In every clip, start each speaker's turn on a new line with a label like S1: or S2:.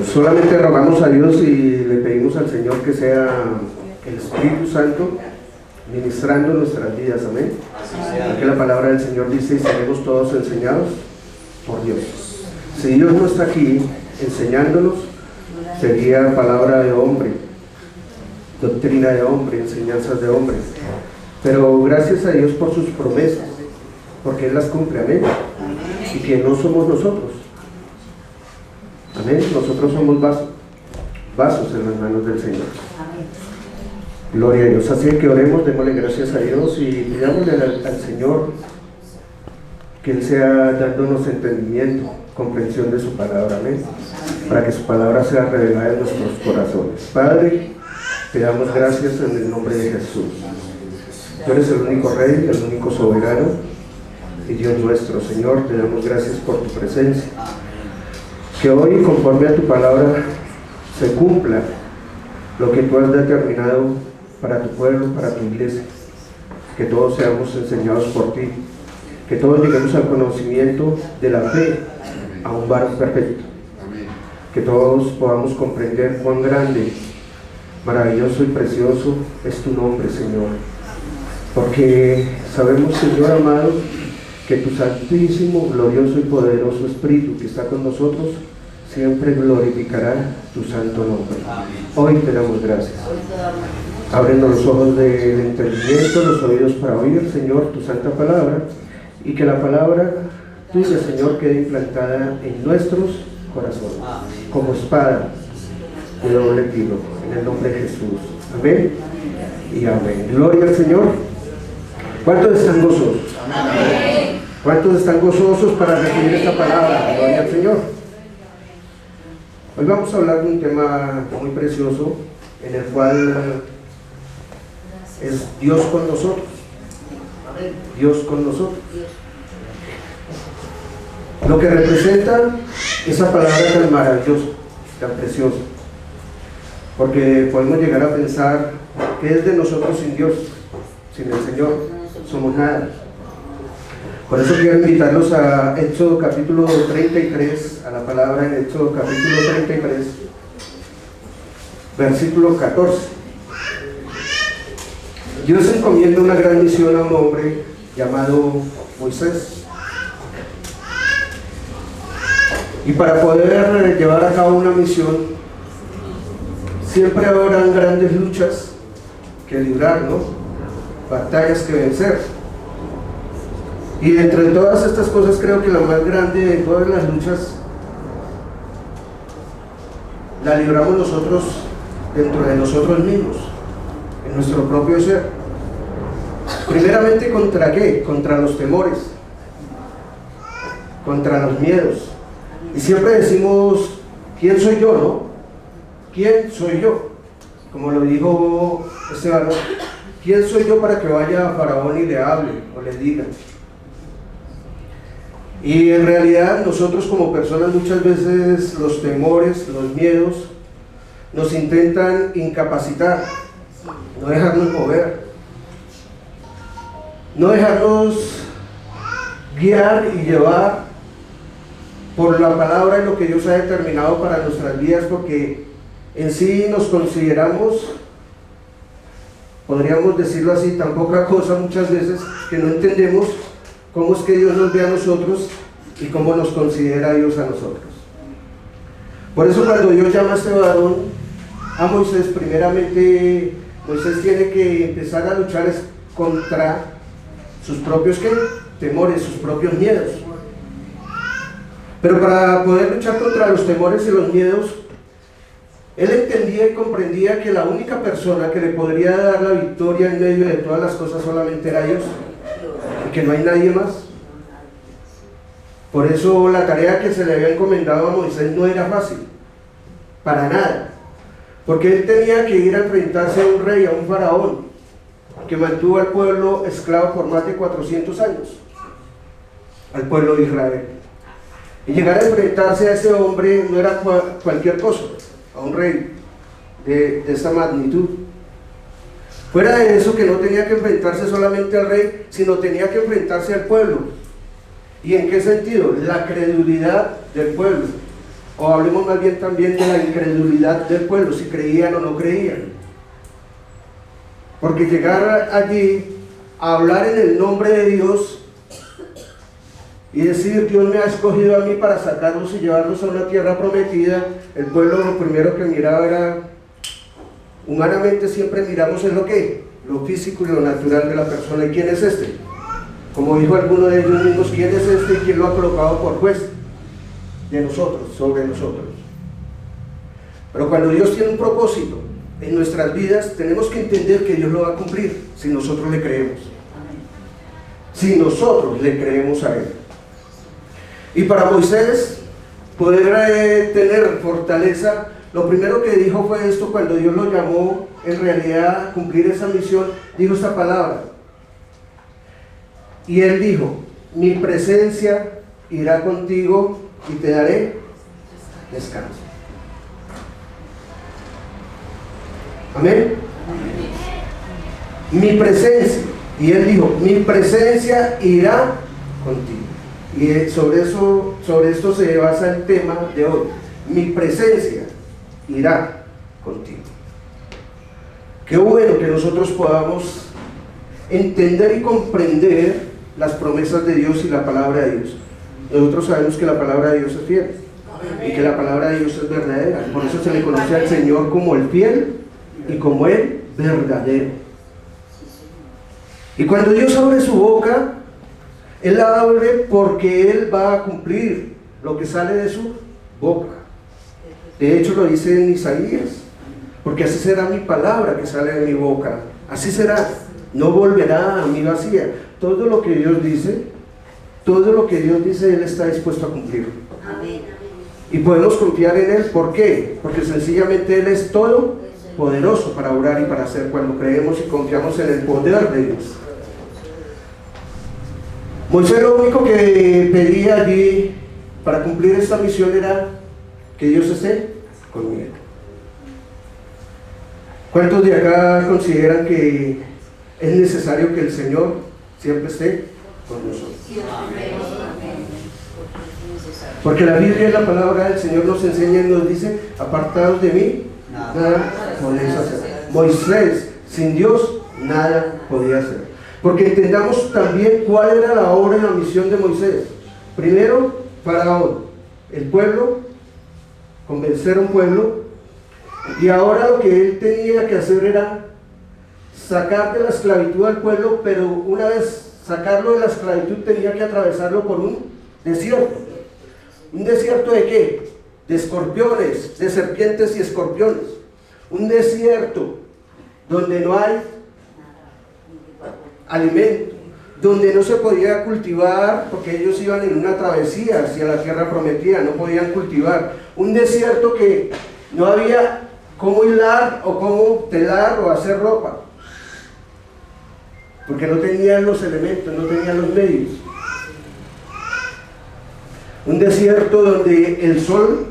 S1: Solamente rogamos a Dios y le pedimos al Señor que sea el Espíritu Santo ministrando nuestras vidas, amén. Porque la palabra del Señor dice: y seremos todos enseñados por Dios. Si Dios no está aquí enseñándonos, sería palabra de hombre, doctrina de hombre, enseñanzas de hombre. Pero gracias a Dios por sus promesas, porque Él las cumple, amén. Y que no somos nosotros, amén. Nosotros somos vasos en las manos del Señor. Gloria a Dios. Así que oremos, démosle gracias a Dios y pidámosle al Señor que Él sea dándonos entendimiento, comprensión de su palabra, amén, para que su palabra sea revelada en nuestros corazones. Padre, te damos gracias en el nombre de Jesús. Tú eres el único Rey, el único soberano y Dios nuestro. Señor, te damos gracias por tu presencia. Que hoy, conforme a tu palabra, se cumpla lo que tú has determinado para tu pueblo, para tu iglesia. Que todos seamos enseñados por ti. Que todos lleguemos al conocimiento de la fe a un varón perfecto. Que todos podamos comprender cuán grande, maravilloso y precioso es tu nombre, Señor. Porque sabemos, Señor amado, que tu santísimo, glorioso y poderoso Espíritu que está con nosotros siempre glorificará tu santo nombre. Hoy te damos gracias. Ábrenos los ojos del entendimiento, los oídos para oír, Señor, tu santa palabra, y que la palabra tuya, Señor, quede implantada en nuestros corazones como espada de doble filo, en el nombre de Jesús. Amén y amén. Gloria al Señor. ¿Cuántos están gozosos? Amén. ¿Cuántos están gozosos para recibir esta palabra? Gloria al Señor. Hoy vamos a hablar de un tema muy precioso, en el cual es Dios con nosotros. Dios con nosotros. Lo que representa esa palabra tan maravillosa, tan preciosa. Porque podemos llegar a pensar que es de nosotros sin Dios, sin el Señor, somos nada. Por eso quiero invitarlos a Éxodo capítulo 33, a la palabra en Éxodo capítulo 33, versículo 14. Dios encomienda una gran misión a un hombre llamado Moisés. Y para poder llevar a cabo una misión, siempre habrán grandes luchas que librar, ¿no? Batallas que vencer. Y entre todas estas cosas, creo que la más grande de todas las luchas la libramos nosotros dentro de nosotros mismos, en nuestro propio ser. Primeramente, ¿contra qué? Contra los temores, contra los miedos. Y siempre decimos: ¿quién soy yo, no? ¿Quién soy yo? Como lo dijo este varón, ¿quién soy yo para que vaya a Faraón y le hable o le diga? Y en realidad nosotros como personas muchas veces los temores, los miedos nos intentan incapacitar, no dejarnos mover, no dejarnos guiar y llevar por la palabra y lo que Dios ha determinado para nuestras vidas, porque en sí nos consideramos, podríamos decirlo así, tan poca cosa muchas veces que no entendemos cómo es que Dios nos ve a nosotros y cómo nos considera Dios a nosotros. Por eso cuando Dios llama a este varón, a Moisés, primeramente Moisés tiene que empezar a luchar contra sus propios temores, sus propios miedos. Pero para poder luchar contra los temores y los miedos, él entendía y comprendía que la única persona que le podría dar la victoria en medio de todas las cosas solamente era Dios, y que no hay nadie más. Por eso la tarea que se le había encomendado a Moisés no era fácil, para nada, porque él tenía que ir a enfrentarse a un rey, a un faraón, que mantuvo al pueblo esclavo por más de 400 años, al pueblo de Israel. Y llegar a enfrentarse a ese hombre no era cualquier cosa, a un rey de esta magnitud. Fuera de eso, que no tenía que enfrentarse solamente al rey, sino tenía que enfrentarse al pueblo. ¿Y en qué sentido? La credulidad del pueblo. o hablemos más bien también de la incredulidad del pueblo, si creían o no creían. Porque llegar allí a hablar en el nombre de Dios y decir, Dios me ha escogido a mí para sacarlos y llevarlos a una tierra prometida, el pueblo lo primero que miraba era, humanamente siempre miramos en lo físico y lo natural de la persona. ¿Y quién es este? Como dijo alguno de ellos mismos, ¿quién es este y quién lo ha colocado por juez de nosotros, sobre nosotros? Pero cuando Dios tiene un propósito en nuestras vidas, tenemos que entender que Dios lo va a cumplir si nosotros le creemos. Si nosotros le creemos a Él. Y para Moisés poder tener fortaleza, lo primero que dijo fue esto: cuando Dios lo llamó en realidad a cumplir esa misión, dijo esta palabra. Y él dijo: mi presencia irá contigo y te daré descanso. Amén. Mi presencia. Y él dijo: mi presencia irá contigo. Y sobre esto se basa el tema de hoy. Mi presencia irá contigo. Qué bueno que nosotros podamos entender y comprender las promesas de Dios y la palabra de Dios. Nosotros sabemos que la palabra de Dios es fiel y que la palabra de Dios es verdadera. Por eso se le conoce al Señor como el fiel y como el verdadero. Y cuando Dios abre su boca, Él la abre porque Él va a cumplir lo que sale de su boca. De hecho lo dice en Isaías: porque así será mi palabra que sale de mi boca, así será, no volverá a mí vacía. Todo lo que Dios dice, Él está dispuesto a cumplir. Y podemos confiar en Él. ¿Por qué? Porque sencillamente Él es todopoderoso para obrar y para hacer, cuando creemos y confiamos en el poder de Dios. Moisés lo único que pedía allí para cumplir esta misión era que Dios esté conmigo. ¿Cuántos de acá consideran que es necesario que el Señor siempre esté con nosotros? Porque la Biblia, la palabra del Señor, nos enseña y nos dice: apartados de mí, nada podéis hacer. Moisés, sin Dios, nada podía hacer. Porque entendamos también cuál era la obra y la misión de Moisés. Primero, Faraón, el pueblo, convencer a un pueblo. Y ahora lo que él tenía que hacer era sacar de la esclavitud al pueblo, pero una vez sacarlo de la esclavitud tenía que atravesarlo por un desierto. ¿Un desierto de qué? De escorpiones, de serpientes y escorpiones. Un desierto donde no hay alimento, donde no se podía cultivar, porque ellos iban en una travesía hacia la tierra prometida, no podían cultivar. Un desierto que no había cómo hilar o cómo telar o hacer ropa, porque no tenían los elementos, no tenían los medios. Un desierto donde el sol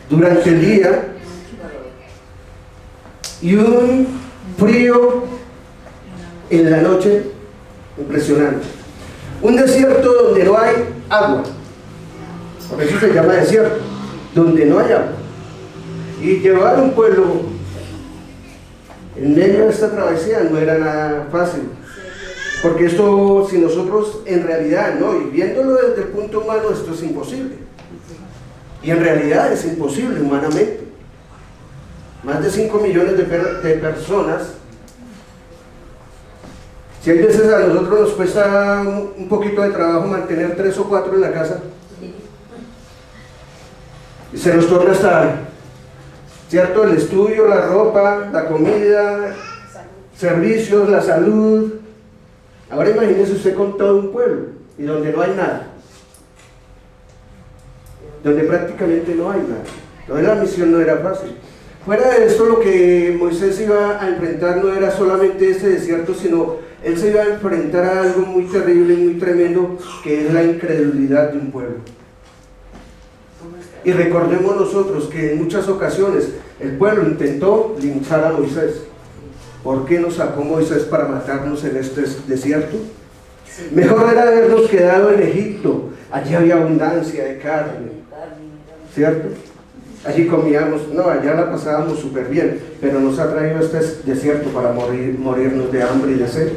S1: durante el día y un frío en la noche impresionante. Un desierto donde no hay agua, por eso se llama desierto, donde no hay agua. Y llevar un pueblo en medio de esta travesía no era nada fácil, porque esto, si nosotros en realidad, ¿no?, y viéndolo desde el punto humano, esto es imposible. Y en realidad es imposible humanamente. Más de 5 millones de personas. Si hay veces a nosotros nos cuesta un poquito de trabajo mantener 3 o 4 en la casa, y se nos torna hasta, ¿cierto?, el estudio, la ropa, la comida, servicios, la salud. Ahora imagínese usted con todo un pueblo y donde no hay nada, donde prácticamente no hay nada. Entonces la misión no era fácil. Fuera de esto, lo que Moisés iba a enfrentar no era solamente ese desierto, sino él se iba a enfrentar a algo muy terrible y muy tremendo, que es la incredulidad de un pueblo. Y recordemos nosotros que en muchas ocasiones el pueblo intentó linchar a Moisés. ¿Por qué nos sacó Moisés para matarnos en este desierto? Mejor era habernos quedado en Egipto, Allí había abundancia de carne, ¿cierto? Allí comíamos, no, allá la pasábamos súper bien, pero nos ha traído este desierto para morirnos de hambre y de sed.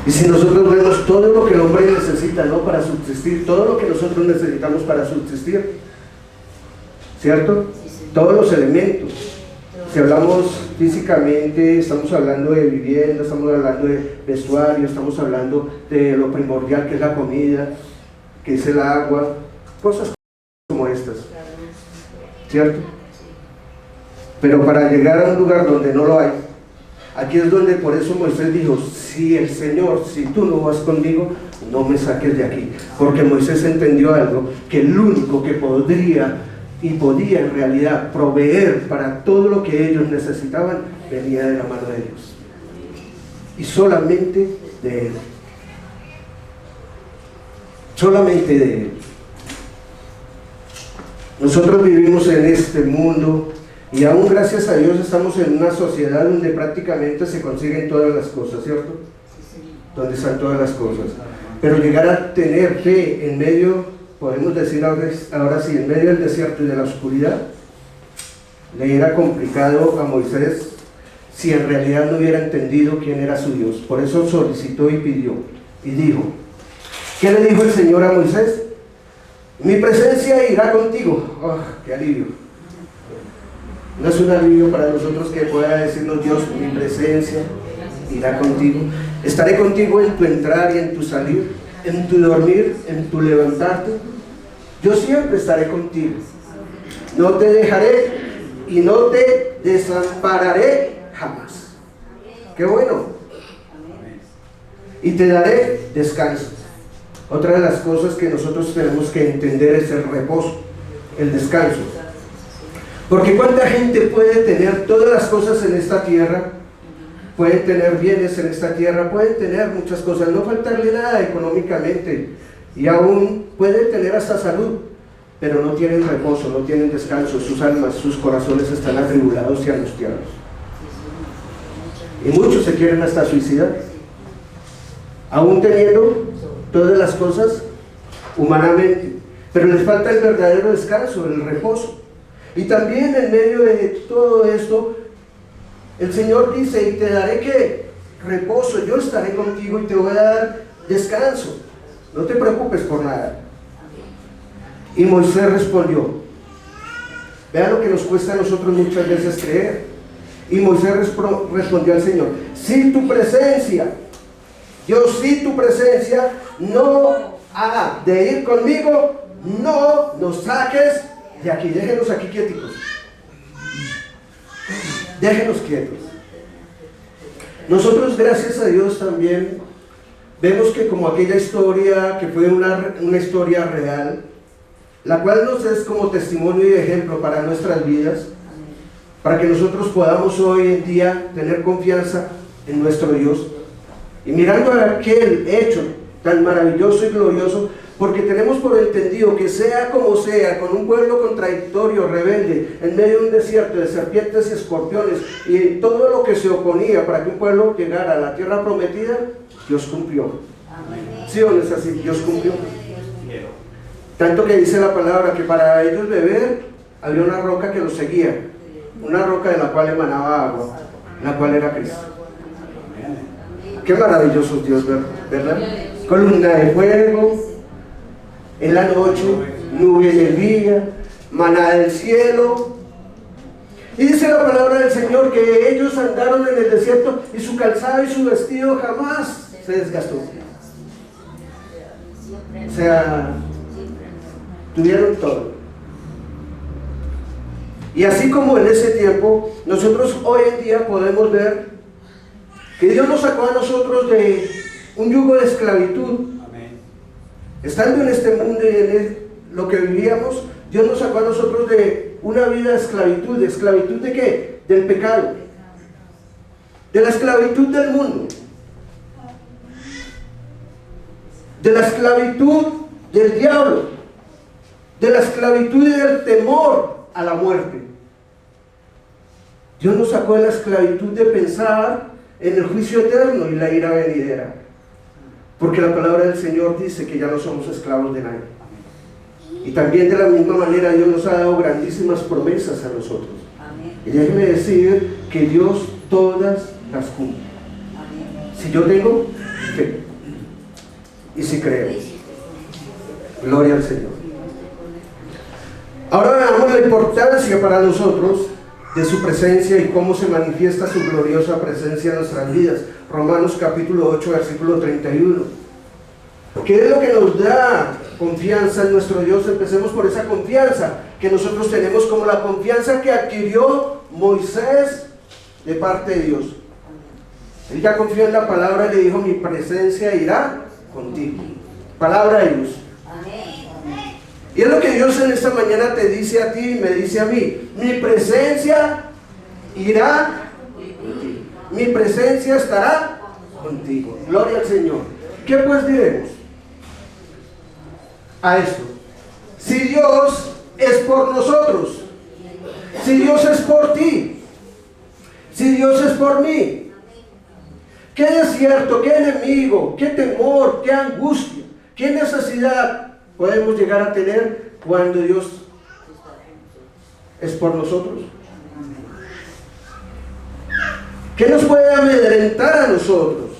S1: Y si nosotros vemos todo lo que el hombre necesita, ¿no?, para subsistir, todo lo que nosotros necesitamos para subsistir, ¿cierto? Todos los elementos. Si hablamos físicamente, estamos hablando de vivienda, estamos hablando de vestuario, estamos hablando de lo primordial que es la comida, que es el agua, cosas como estas, ¿cierto? Pero para llegar a un lugar donde no lo hay, aquí es donde por eso Moisés dijo, si tú no vas conmigo, no me saques de aquí, porque Moisés entendió algo, que el único que podía en realidad proveer para todo lo que ellos necesitaban, venía de la mano de Dios, y solamente de Él, solamente de Él. Nosotros vivimos en este mundo y aún gracias a Dios estamos en una sociedad donde prácticamente se consiguen todas las cosas, ¿cierto? Donde están todas las cosas, pero llegar a tener fe en medio, podemos decir ahora sí, en medio del desierto y de la oscuridad, le era complicado a Moisés si en realidad no hubiera entendido quién era su Dios. Por eso solicitó y pidió y dijo, ¿qué le dijo el Señor a Moisés? Mi presencia irá contigo. Oh, qué alivio. No es un alivio para nosotros que pueda decirnos Dios, mi presencia irá contigo. Estaré contigo en tu entrar y en tu salir, en tu dormir, en tu levantarte. Yo siempre estaré contigo. No te dejaré y no te desampararé jamás. Qué bueno. Y te daré descanso. Otra de las cosas que nosotros tenemos que entender es el reposo, el descanso. Porque cuánta gente puede tener todas las cosas en esta tierra, pueden tener bienes en esta tierra, pueden tener muchas cosas, no faltarle nada económicamente, y aún pueden tener hasta salud, pero no tienen reposo, no tienen descanso, sus almas, sus corazones están atribulados y angustiados. Y muchos se quieren hasta suicidar, aún teniendo todas las cosas humanamente, pero les falta el verdadero descanso, el reposo. Y también en medio de todo esto, el Señor dice, y te daré ¿qué? Reposo, yo estaré contigo y te voy a dar descanso, no te preocupes por nada. Y Moisés respondió, vean lo que nos cuesta a nosotros muchas veces creer. Y Moisés respondió al Señor, si tu presencia no ha de ir conmigo, no nos saques de aquí, déjenos aquí quieticos, déjenos quietos. Nosotros, gracias a Dios, también vemos que como aquella historia que fue una historia real, la cual nos es como testimonio y ejemplo para nuestras vidas, para que nosotros podamos hoy en día tener confianza en nuestro Dios. Y mirando a aquel hecho tan maravilloso y glorioso, porque tenemos por entendido que sea como sea, con un pueblo contradictorio, rebelde, en medio de un desierto de serpientes y escorpiones, y todo lo que se oponía para que un pueblo llegara a la tierra prometida, Dios cumplió. ¿Sí o no es así? Dios cumplió. Tanto que dice la palabra que para ellos beber había una roca que los seguía, una roca de la cual emanaba agua, la cual era Cristo. Qué maravilloso Dios, ¿verdad? Columna de fuego en la noche, nube en el día, maná del cielo. Y dice la palabra del Señor que ellos andaron en el desierto y su calzado y su vestido jamás se desgastó. O sea, tuvieron todo. Y así como en ese tiempo, nosotros hoy en día podemos ver que Dios nos sacó a nosotros de un yugo de esclavitud. Amén. Estando en este mundo y en lo que vivíamos, Dios nos sacó a nosotros de una vida de esclavitud. ¿De esclavitud de qué? Del pecado, de la esclavitud del mundo, de la esclavitud del diablo, de la esclavitud y del temor a la muerte. Dios nos sacó de la esclavitud de pensar en el juicio eterno y la ira venidera. Porque la palabra del Señor dice que ya no somos esclavos de nadie. Y también de la misma manera Dios nos ha dado grandísimas promesas a nosotros. Y déjeme decir que Dios todas las cumple. Si yo tengo fe y si creo. Gloria al Señor. Ahora veamos la importancia para nosotros de su presencia y cómo se manifiesta su gloriosa presencia en nuestras vidas. Romanos capítulo 8, versículo 31. ¿Qué es lo que nos da confianza en nuestro Dios? Empecemos por esa confianza que nosotros tenemos, como la confianza que adquirió Moisés de parte de Dios. Él ya confió en la palabra y le dijo: mi presencia irá contigo. Palabra de Dios. Y es lo que Dios en esta mañana te dice a ti y me dice a mí: mi presencia irá contigo. Mi presencia estará contigo. Gloria al Señor. ¿Qué pues diremos a esto? Si Dios es por nosotros, si Dios es por ti, si Dios es por mí, qué desierto, qué enemigo, qué temor, qué angustia, qué necesidad podemos llegar a tener cuando Dios es por nosotros. ¿Qué nos puede amedrentar a nosotros?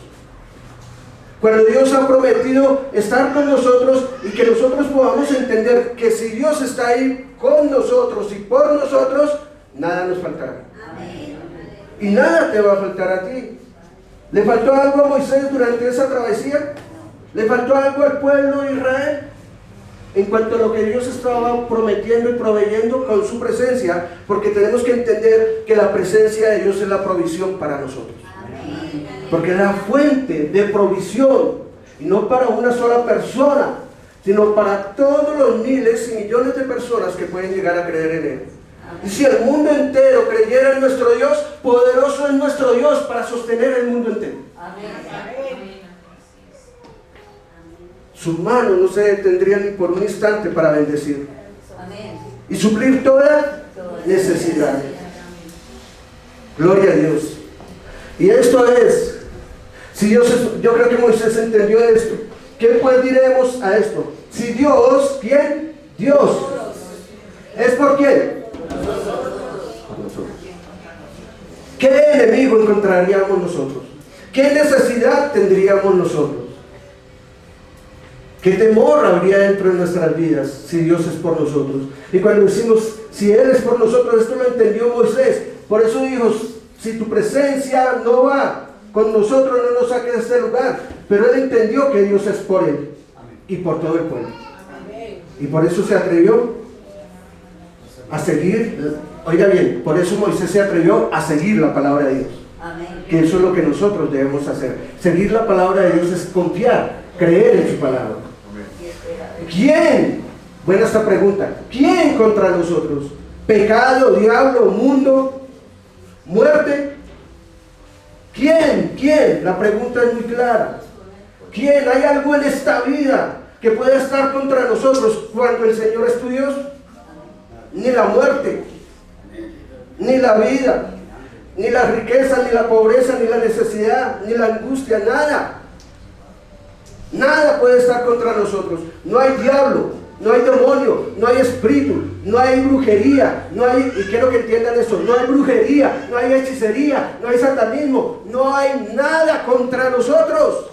S1: Cuando Dios ha prometido estar con nosotros y que nosotros podamos entender que si Dios está ahí con nosotros y por nosotros, nada nos faltará. Y nada te va a faltar a ti. ¿Le faltó algo a Moisés durante esa travesía? ¿Le faltó algo al pueblo de Israel? En cuanto a lo que Dios estaba prometiendo y proveyendo con su presencia, porque tenemos que entender que la presencia de Dios es la provisión para nosotros. Porque es la fuente de provisión, y no para una sola persona, sino para todos los miles y millones de personas que pueden llegar a creer en Él. Y si el mundo entero creyera en nuestro Dios, poderoso es nuestro Dios para sostener el mundo entero. Sus manos no se detendrían ni por un instante para bendecir y suplir toda necesidad. Gloria a Dios. Y esto es, si Dios es, yo creo que Moisés entendió esto. ¿Qué pues diremos a esto? Si Dios, ¿quién? Dios. ¿Es por quién? Por nosotros. ¿Qué enemigo encontraríamos nosotros? ¿Qué necesidad tendríamos nosotros? ¿Qué temor habría dentro de nuestras vidas si Dios es por nosotros? Y cuando decimos, si Él es por nosotros, esto lo entendió Moisés. Por eso dijo: si tu presencia no va con nosotros, no nos saques de este lugar. Pero él entendió que Dios es por él y por todo el pueblo. Y por eso se atrevió a seguir. Oiga bien, por eso Moisés se atrevió a seguir la palabra de Dios. Que eso es lo que nosotros debemos hacer. Seguir la palabra de Dios es confiar, creer en su palabra. ¿Quién? Buena esta pregunta. ¿Quién contra nosotros? ¿Pecado, diablo, mundo, muerte? ¿Quién? ¿Quién? La pregunta es muy clara. ¿Quién? ¿Hay algo en esta vida que pueda estar contra nosotros cuando el Señor es tu Dios? Ni la muerte, ni la vida, ni la riqueza, ni la pobreza, ni la necesidad, ni la angustia, nada. Nada puede estar contra nosotros. No hay diablo, no hay demonio, no hay espíritu, no hay brujería, no hay, y quiero que entiendan eso, no hay brujería, no hay hechicería, no hay satanismo, no hay nada contra nosotros.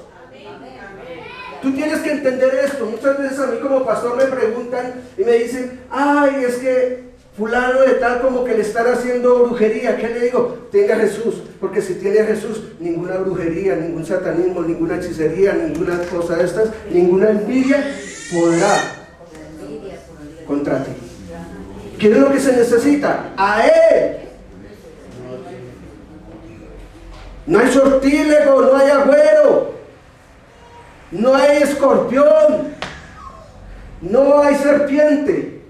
S1: Tú tienes que entender esto. Muchas veces a mí como pastor me preguntan y me dicen: ay, es que fulano de tal como que le están haciendo brujería. ¿Qué le digo? Tenga Jesús, porque si tiene a Jesús, ninguna brujería, ningún satanismo, ninguna hechicería, ninguna cosa de estas, ninguna envidia podrá contra ti. ¿Qué es lo que se necesita? A Él. No hay sortílego, no hay agüero, no hay escorpión, no hay serpiente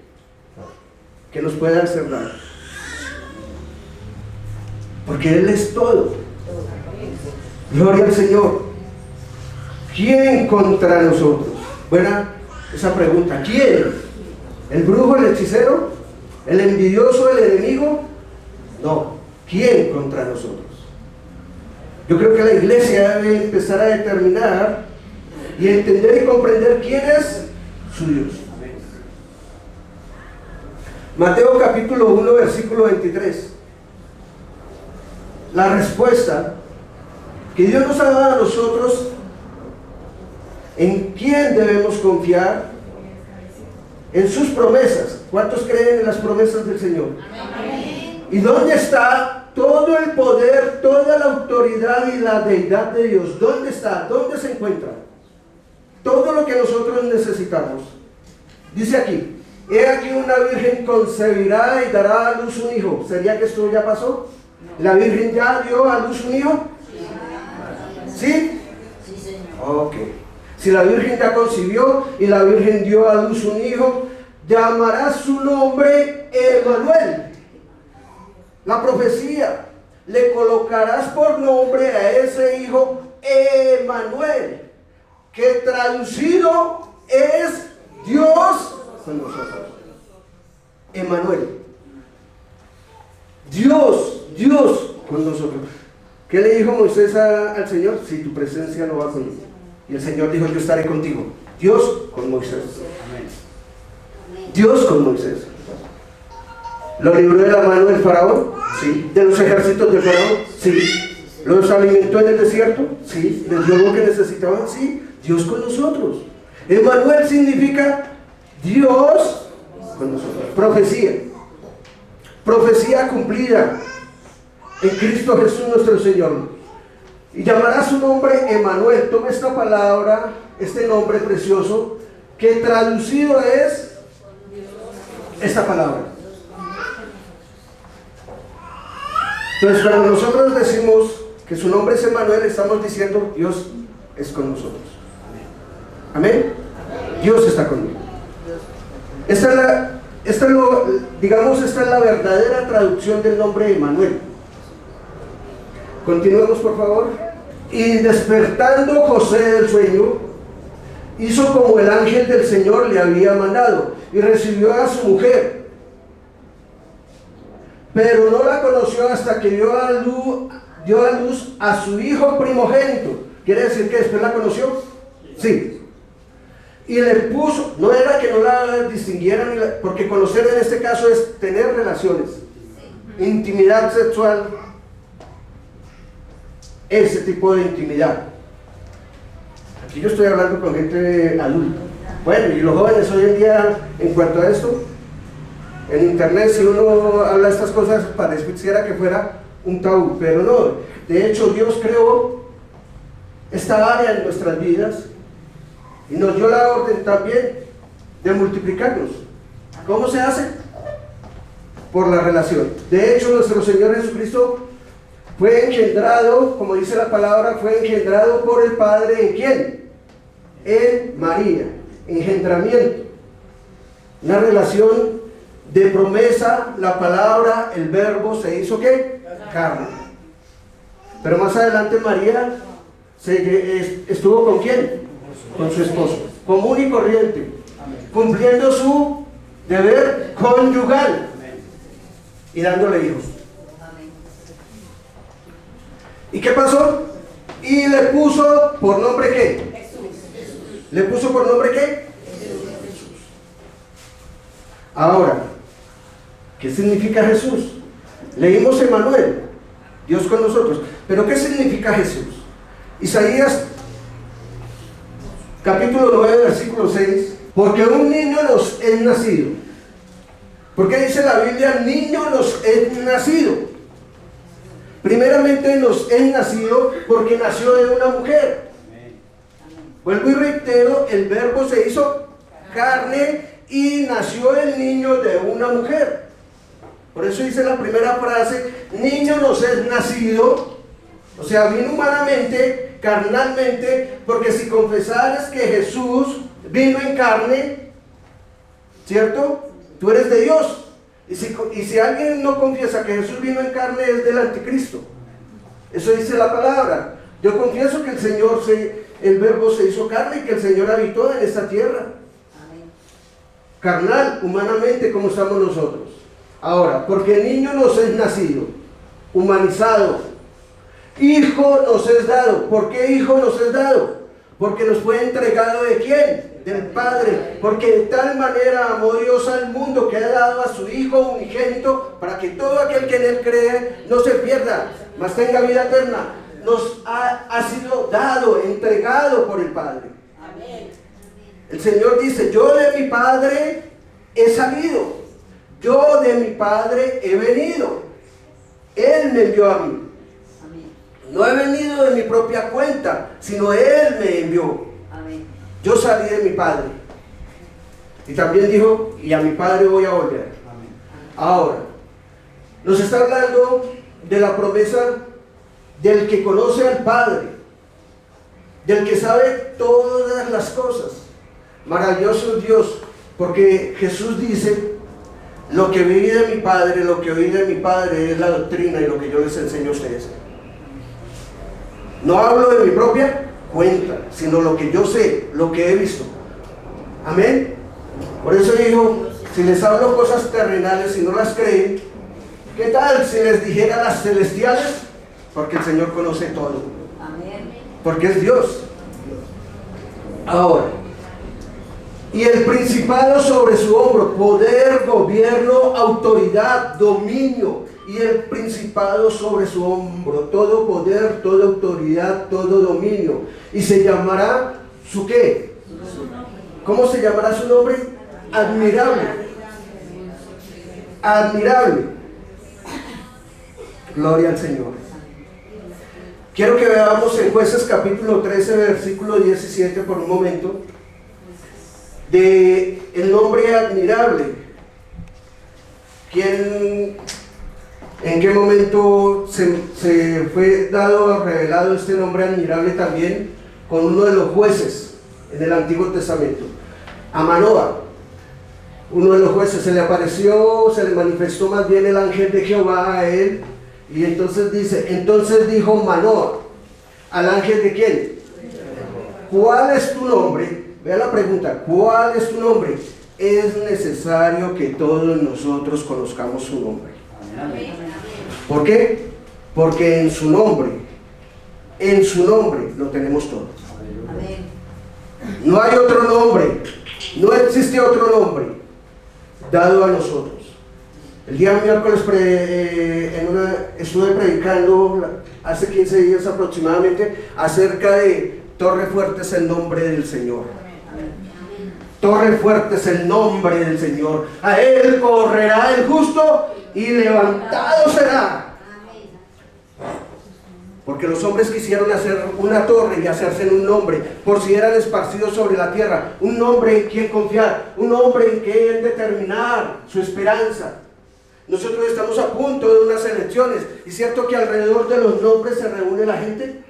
S1: que nos pueda hacer daño, porque Él es todo. Gloria al Señor. ¿Quién contra nosotros? Buena esa pregunta. ¿Quién? ¿El brujo, el hechicero? ¿El envidioso, el enemigo? No. ¿Quién contra nosotros? Yo creo que la iglesia debe empezar a determinar y entender y comprender quién es su Dios. Mateo capítulo 1, versículo 23. La respuesta que Dios nos ha dado a nosotros, en quién debemos confiar, en sus promesas. ¿Cuántos creen en las promesas del Señor? Amén. ¿Y dónde está todo el poder, toda la autoridad y la deidad de Dios? ¿Dónde está? ¿Dónde se encuentra? Todo lo que nosotros necesitamos. Dice aquí: he aquí una virgen concebirá y dará a luz un hijo. ¿Sería que esto ya pasó? ¿La virgen ya dio a luz un hijo? ¿Sí? Sí, Señor. Ok. Si la virgen ya concibió y la virgen dio a luz un hijo, llamará su nombre Emmanuel. La profecía: le colocarás por nombre a ese hijo Emmanuel, que traducido es Dios con nosotros. Emmanuel. Dios con nosotros. ¿Qué le dijo Moisés al Señor? Si tu presencia no va conmigo. Y el Señor dijo: yo estaré contigo. Dios con Moisés. Dios con Moisés. ¿Lo libró de la mano del faraón? Sí. ¿De los ejércitos del faraón? Sí. ¿Los alimentó en el desierto? Sí. ¿Les dio lo que necesitaban? Sí. Dios con nosotros. Emmanuel significa Dios con nosotros. Profecía. Profecía cumplida en Cristo Jesús nuestro Señor. Y llamará su nombre Emmanuel. Toma esta palabra, este nombre precioso, que traducido es esta palabra. Entonces, cuando nosotros decimos que su nombre es Emmanuel, estamos diciendo: Dios es con nosotros. Amén. Dios está conmigo. Esta es la verdadera traducción del nombre Emmanuel. Continuemos, por favor. Y despertando José del sueño, hizo como el ángel del Señor le había mandado, y recibió a su mujer. Pero no la conoció hasta que dio a luz a su hijo primogénito. ¿Quiere decir que después la conoció? Sí. Y le puso, no era que no la distinguieran, porque conocer en este caso es tener relaciones, intimidad sexual, ese tipo de intimidad. Aquí yo estoy hablando con gente adulta. Bueno, y los jóvenes hoy en día, en cuanto a esto, en internet, si uno habla de estas cosas, pareciera que fuera un tabú, pero no. De hecho, Dios creó esta área en nuestras vidas y nos dio la orden también de multiplicarnos. ¿Cómo se hace? Por la relación. De hecho, nuestro Señor Jesucristo fue engendrado, como dice la palabra, fue engendrado por el Padre. ¿En quién? En María. Engendramiento. Una relación de promesa. La palabra, el verbo se hizo ¿qué? Carne. Pero más adelante María estuvo ¿con quién? Con su esposo, común y corriente, cumpliendo su deber conyugal y dándole hijos. ¿Y qué pasó? Y le puso por nombre ¿qué? Jesús. ¿Le puso por nombre qué? Jesús. Ahora, ¿qué significa Jesús? Leímos Emmanuel, Dios con nosotros, pero ¿qué significa Jesús? Isaías capítulo 9, versículo 6, porque un niño nos es nacido. ¿Por qué dice la Biblia niño nos es nacido? Primeramente nos es nacido porque nació de una mujer. Vuelvo y reitero, el verbo se hizo carne y nació el niño de una mujer. Por eso dice la primera frase, niño nos es nacido, o sea, vino humanamente, carnalmente, porque si confesares que Jesús vino en carne, ¿cierto? Tú eres de Dios. Y si alguien no confiesa que Jesús vino en carne, es del anticristo. Eso dice la palabra. Yo confieso que el verbo se hizo carne y que el Señor habitó en esta tierra. Carnal, humanamente, como estamos nosotros. Ahora, porque el niño nos es nacido, humanizado, hijo nos es dado. ¿Por qué hijo nos es dado? Porque nos fue entregado ¿de quién? Del Padre. Porque de tal manera amó Dios al mundo que ha dado a su Hijo unigénito para que todo aquel que en Él cree no se pierda, mas tenga vida eterna. Nos ha sido dado, entregado por el Padre. El Señor dice: yo de mi Padre he salido, yo de mi Padre he venido, Él me envió a mí. No he venido de mi propia cuenta, sino Él me envió. Yo salí de mi Padre. Y también dijo: y a mi Padre voy a volver. Ahora, nos está hablando de la promesa del que conoce al Padre, del que sabe todas las cosas. Maravilloso Dios, porque Jesús dice: lo que vi de mi Padre, lo que oí de mi Padre es la doctrina y lo que yo les enseño a ustedes. No hablo de mi propia cuenta, sino lo que yo sé, lo que he visto. Amén. Por eso dijo: si les hablo cosas terrenales y no las creen, ¿qué tal si les dijera las celestiales? Porque el Señor conoce todo. Amén. Porque es Dios. Ahora, y el principado sobre su hombro, poder, gobierno, autoridad, dominio. Y el principado sobre su hombro, todo poder, toda autoridad, todo dominio. Y se llamará su ¿qué? ¿Cómo se llamará su nombre? Admirable. Admirable. Gloria al Señor. Quiero que veamos en Jueces capítulo 13, versículo 17 por un momento, de el nombre admirable. ¿En qué momento se fue dado, revelado este nombre admirable también? Con uno de los jueces en el Antiguo Testamento, a Manoah. Uno de los jueces se le apareció, se le manifestó más bien el ángel de Jehová a él, y entonces dice: entonces dijo Manoah al ángel de ¿quién? ¿Cuál es tu nombre? Vea la pregunta: ¿cuál es tu nombre? Es necesario que todos nosotros conozcamos su nombre. ¿Por qué? Porque en su nombre lo tenemos todo. No hay otro nombre, no existe otro nombre dado a nosotros. El día miércoles estuve predicando hace 15 días aproximadamente acerca de Torre Fuerte es el nombre del Señor. Torre fuerte es el nombre del Señor. A Él correrá el justo y levantado será. Porque los hombres quisieron hacer una torre y hacerse un nombre, por si eran esparcidos sobre la tierra. Un nombre en quien confiar, un nombre en quien determinar su esperanza. Nosotros estamos a punto de unas elecciones. ¿Es cierto que alrededor de los nombres se reúne la gente?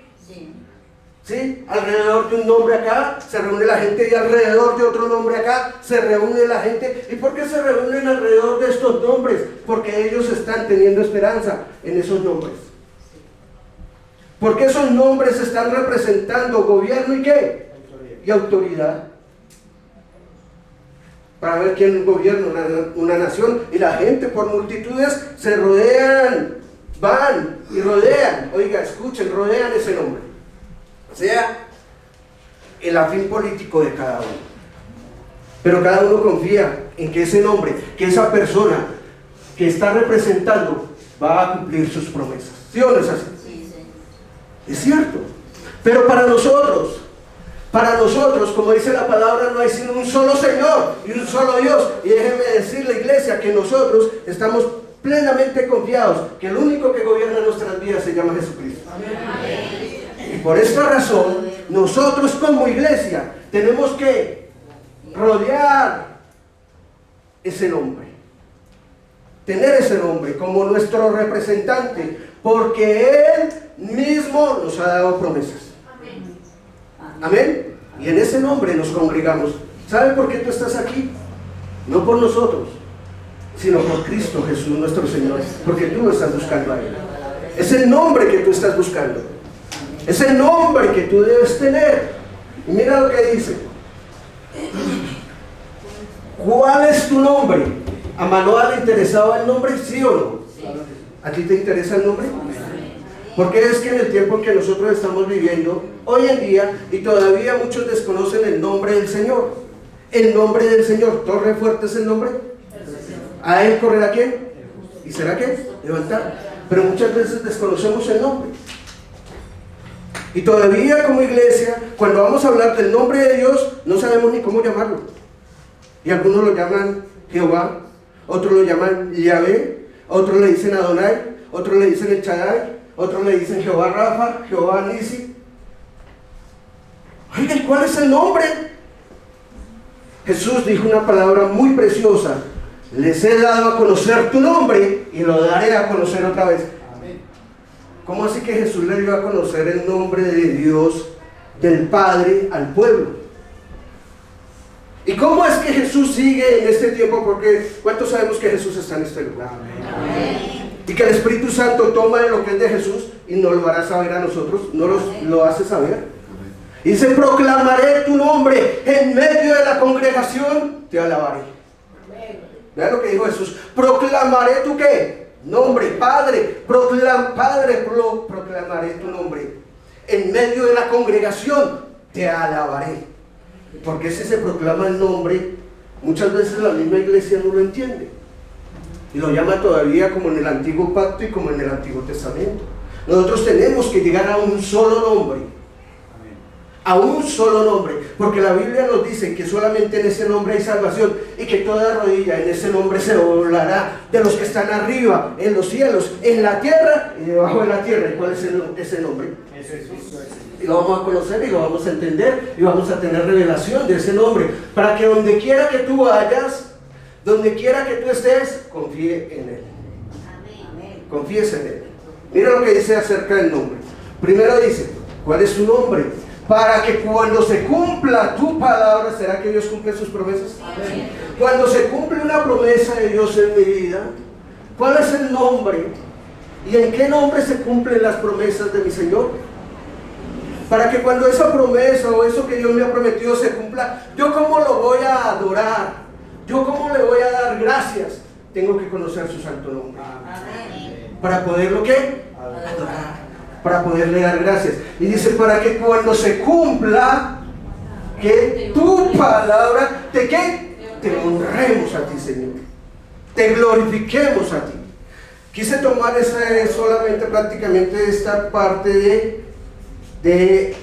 S1: ¿Sí? Alrededor de un nombre acá se reúne la gente, y alrededor de otro nombre acá se reúne la gente. ¿Y por qué se reúnen alrededor de estos nombres? Porque ellos están teniendo esperanza en esos nombres. Porque esos nombres están representando gobierno y ¿qué? Y autoridad. Para ver quién gobierna una nación. Y la gente por multitudes se rodean, van y rodean. Oiga, escuchen, rodean ese nombre. O sea, el afín político de cada uno. Pero cada uno confía en que ese nombre, que esa persona que está representando va a cumplir sus promesas. ¿Sí o no es así? Sí, sí. Es cierto. Pero para nosotros, como dice la palabra, no hay sino un solo Señor y un solo Dios. Y déjenme decirle, iglesia, que nosotros estamos plenamente confiados que el único que gobierna nuestras vidas se llama Jesucristo. Amén. Y por esta razón, nosotros como iglesia tenemos que rodear ese nombre, tener ese nombre como nuestro representante, porque Él mismo nos ha dado promesas. Amén. Y en ese nombre nos congregamos. ¿Sabe por qué tú estás aquí? No por nosotros, sino por Cristo Jesús nuestro Señor, porque tú no estás buscando a Él. Es el nombre que tú estás buscando. Es el nombre que tú debes tener. Y mira lo que dice. ¿Cuál es tu nombre? ¿A Manoah le interesaba el nombre? ¿Sí o no? ¿A ti te interesa el nombre? Porque es que en el tiempo en que nosotros estamos viviendo, hoy en día, y todavía muchos desconocen el nombre del Señor. El nombre del Señor, torre fuerte es el nombre. ¿A Él correrá quién? ¿Y será qué? Levantar. Pero muchas veces desconocemos el nombre. Y todavía como iglesia, cuando vamos a hablar del nombre de Dios, no sabemos ni cómo llamarlo. Y algunos lo llaman Jehová, otros lo llaman Yahvé, otros le dicen Adonai, otros le dicen El Shaddai, otros le dicen Jehová Rafa, Jehová Nisi. Oiga, ¿y cuál es el nombre? Jesús dijo una palabra muy preciosa: les he dado a conocer tu nombre y lo daré a conocer otra vez. ¿Cómo así que Jesús le dio a conocer el nombre de Dios, del Padre, al pueblo? ¿Y cómo es que Jesús sigue en este tiempo? Porque ¿cuántos sabemos que Jesús está en este lugar? Amén. Y que el Espíritu Santo toma de lo que es de Jesús y nos lo hará saber a nosotros, lo hace saber. Y dice: proclamaré tu nombre en medio de la congregación, te alabaré. Vean lo que dijo Jesús: proclamaré tu ¿qué? Nombre, Padre, proclamaré tu nombre en medio de la congregación, te alabaré. Porque si se proclama el nombre, muchas veces la misma iglesia no lo entiende y lo llama todavía como en el Antiguo Pacto y como en el Antiguo Testamento. Nosotros tenemos que llegar a un solo nombre, a un solo nombre, porque la Biblia nos dice que solamente en ese nombre hay salvación y que toda rodilla en ese nombre se doblará, de los que están arriba, en los cielos, en la tierra y debajo de la tierra. ¿Y cuál es ese nombre? Y lo vamos a conocer y lo vamos a entender y vamos a tener revelación de ese nombre, para que donde quiera que tú vayas, donde quiera que tú estés, confíe en Él. Confíes en Él. Mira lo que dice acerca del nombre. Primero dice: ¿cuál es su nombre? Para que cuando se cumpla tu palabra, ¿será que Dios cumple sus promesas? Amén. Cuando se cumple una promesa de Dios en mi vida, ¿cuál es el nombre? ¿Y en qué nombre se cumplen las promesas de mi Señor? Para que cuando esa promesa o eso que Dios me ha prometido se cumpla, ¿yo cómo lo voy a adorar? ¿Yo cómo le voy a dar gracias? Tengo que conocer su santo nombre. Amén. ¿Para poderlo qué? Adorar. Para poderle dar gracias. Y dice: para que cuando se cumpla que tu palabra, ¿de qué? Te honremos a ti, Señor. Te glorifiquemos a ti. Quise tomar solamente prácticamente esta parte de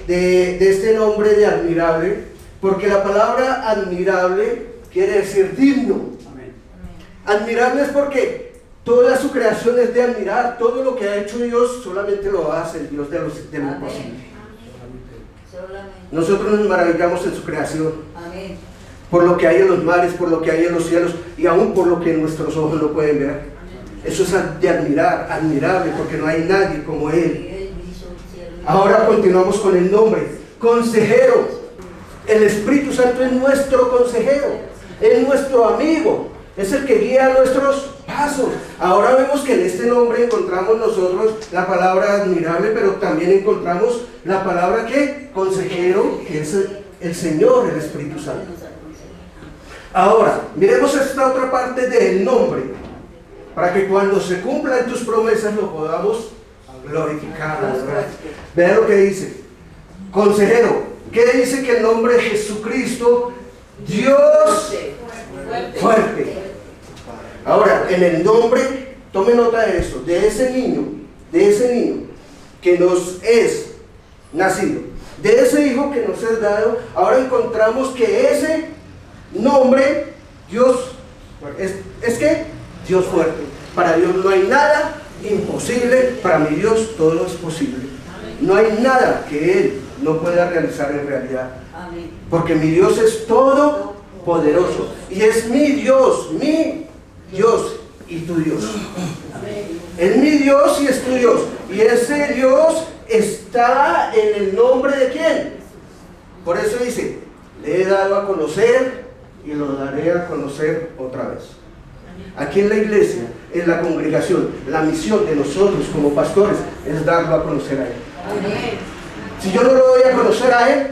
S1: este nombre de admirable, porque la palabra admirable quiere decir digno. Amén. Admirable es porque toda su creación es de admirar. Todo lo que ha hecho Dios solamente lo hace el Dios de lo imposible. Nosotros nos maravillamos en su creación. Amén. Por lo que hay en los mares, por lo que hay en los cielos y aún por lo que nuestros ojos no pueden ver. Amén. Eso es de admirar, admirable, porque no hay nadie como Él. Ahora continuamos con el nombre: consejero. El Espíritu Santo es nuestro consejero, es nuestro amigo, es el que guía nuestros pasos. Ahora vemos que en este nombre encontramos nosotros la palabra admirable, pero también encontramos la palabra ¿qué? Consejero, que es el Señor, el Espíritu Santo. Ahora, miremos esta otra parte del nombre, para que cuando se cumplan tus promesas lo podamos glorificar. Vean lo que dice: consejero. ¿Qué dice? Que el nombre de Jesucristo, Dios fuerte. Ahora, en el nombre, tome nota de esto, de ese niño que nos es nacido, de ese hijo que nos es dado. Ahora encontramos que ese nombre, Dios, es que Dios fuerte. Para Dios no hay nada imposible, para mi Dios todo es posible. No hay nada que Él no pueda realizar en realidad. Amén. Porque mi Dios es todopoderoso y es mi Dios y tu Dios. Amén. Es mi Dios y es tu Dios, y ese Dios está en el nombre de ¿quién? Por eso dice: le he dado a conocer y lo daré a conocer otra vez. Aquí en la iglesia, en la congregación, la misión de nosotros como pastores es darlo a conocer a Él. Amén. Si yo no lo doy a conocer a Él,